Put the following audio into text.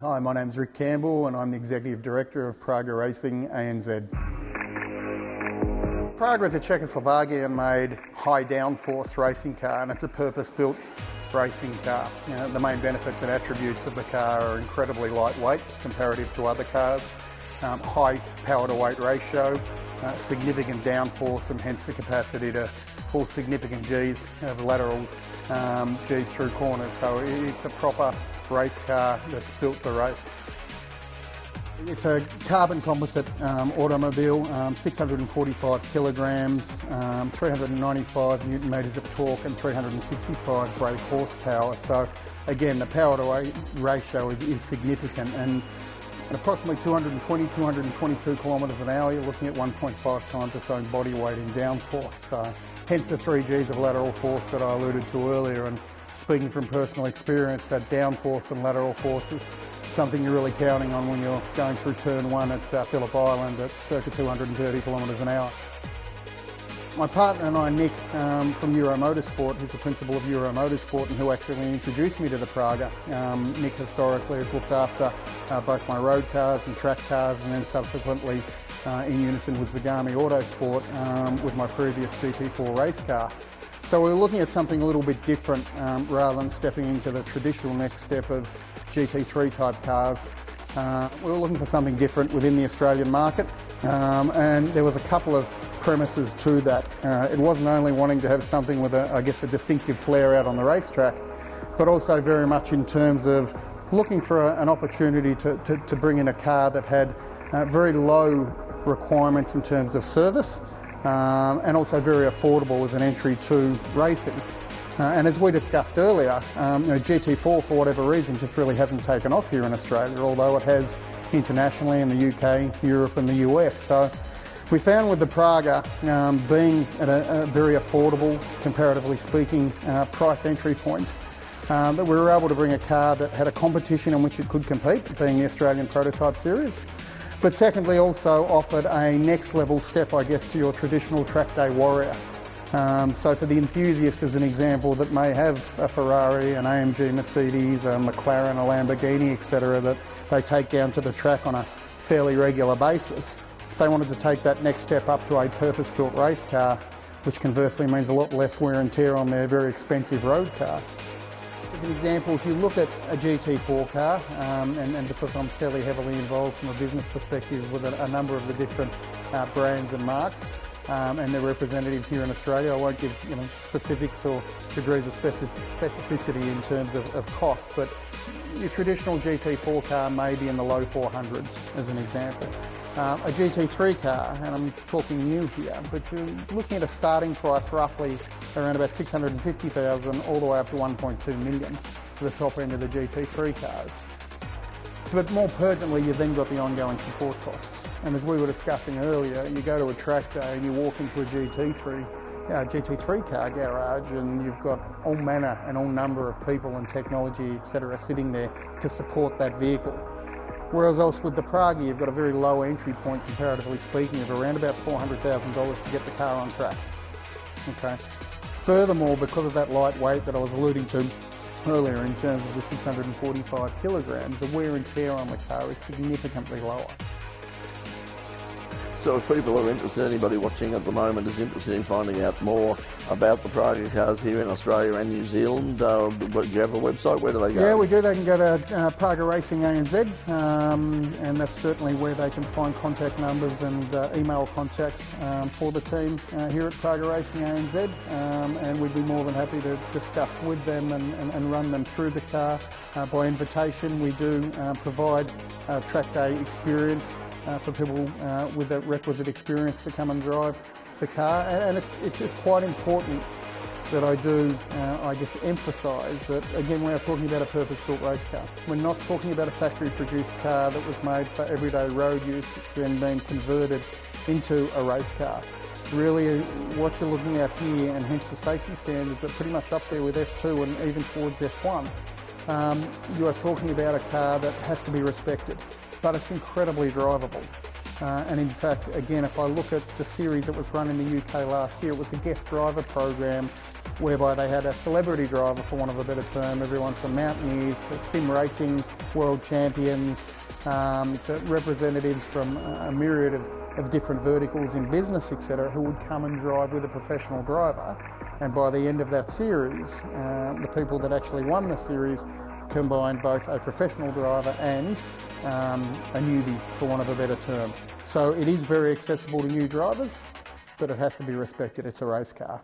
Hi, my name's Rick Campbell and I'm the Executive Director of Praga Racing ANZ. Praga is a Czechoslovakian-made high downforce racing car, and it's a purpose-built racing car. The main benefits and attributes of the car are incredibly lightweight comparative to other cars, high power-to-weight ratio, significant downforce, and hence the capacity to pull significant Gs of lateral Gs through corners. So it's a proper race car that's built to race. It's a carbon composite automobile, 645 kilograms, 395 newton metres of torque and 365 brake horsepower. So again, the power to weight ratio is significant, and at approximately 220, 222 kilometres an hour, you're looking at 1.5 times its own body weight in downforce. So hence the 3 Gs of lateral force that I alluded to earlier. And speaking from personal experience, that downforce and lateral force is something you're really counting on when you're going through turn 1 at Phillip Island at circa 230 kilometres an hour. My partner and I, Nick, from Euro Motorsport, who's the principal of Euro Motorsport and who actually introduced me to the Praga. Nick historically has looked after both my road cars and track cars, and then subsequently in unison with Zagami Autosport with my previous GT4 race car. So we were looking at something a little bit different rather than stepping into the traditional next step of GT3 type cars. We were looking for something different within the Australian market, and there was a couple of premises to that. It wasn't only wanting to have something with a distinctive flair out on the racetrack, but also very much in terms of looking for an opportunity to bring in a car that had very low requirements in terms of service, and also very affordable as an entry to racing. And as we discussed earlier, GT4 for whatever reason just really hasn't taken off here in Australia, although it has internationally in the UK, Europe and the US. So we found with the Praga being at a very affordable, comparatively speaking, price entry point, that we were able to bring a car that had a competition in which it could compete, being the Australian Prototype Series, but secondly also offered a next level step, I guess, to your traditional track day warrior. So for the enthusiast, as an example, that may have a Ferrari, an AMG Mercedes, a McLaren, a Lamborghini, etc., that they take down to the track on a fairly regular basis, if they wanted to take that next step up to a purpose-built race car, which conversely means a lot less wear and tear on their very expensive road car. As an example, if you look at a GT4 car, and because I'm fairly heavily involved from a business perspective with a number of the different brands and marks, and their representatives here in Australia, I won't give specifics or degrees of specificity in terms of cost, but your traditional GT4 car may be in the low 400s as an example. A GT3 car, and I'm talking new here, but you're looking at a starting price roughly around about 650,000 all the way up to 1.2 million for the top end of the GT3 cars. But more pertinently, you've then got the ongoing support costs. And as we were discussing earlier, you go to a track day and you walk into a GT3 car garage and you've got all manner and all number of people and technology, etc., sitting there to support that vehicle. Whereas else with the Praga, you've got a very low entry point, comparatively speaking, of around about $400,000 to get the car on track. Okay. Furthermore, because of that lightweight that I was alluding to earlier in terms of the 645 kilograms, the wear and tear on the car is significantly lower. So if people are interested, anybody watching at the moment is interested in finding out more about the Praga cars here in Australia and New Zealand, do you have a website? Where do they go? Yeah, we do. They can go to Praga Racing ANZ, and that's certainly where they can find contact numbers and email contacts for the team here at Praga Racing ANZ, and we'd be more than happy to discuss with them and run them through the car. By invitation, we do provide track day experience for people with the requisite experience to come and drive the car, and it's quite important that I do, emphasise that, again, we are talking about a purpose-built race car. We're not talking about a factory-produced car that was made for everyday road use. It's then been converted into a race car. Really, what you're looking at here, and hence the safety standards, are pretty much up there with F2 and even towards F1. You are talking about a car that has to be respected, but it's incredibly drivable. And in fact, again, if I look at the series that was run in the UK last year, it was a guest driver program whereby they had a celebrity driver, for want of a better term, everyone from mountaineers to sim racing world champions, to representatives from a myriad of different verticals in business, etc., who would come and drive with a professional driver. And by the end of that series, the people that actually won the series combined both a professional driver and a newbie, for want of a better term. So it is very accessible to new drivers, but it has to be respected. It's a race car.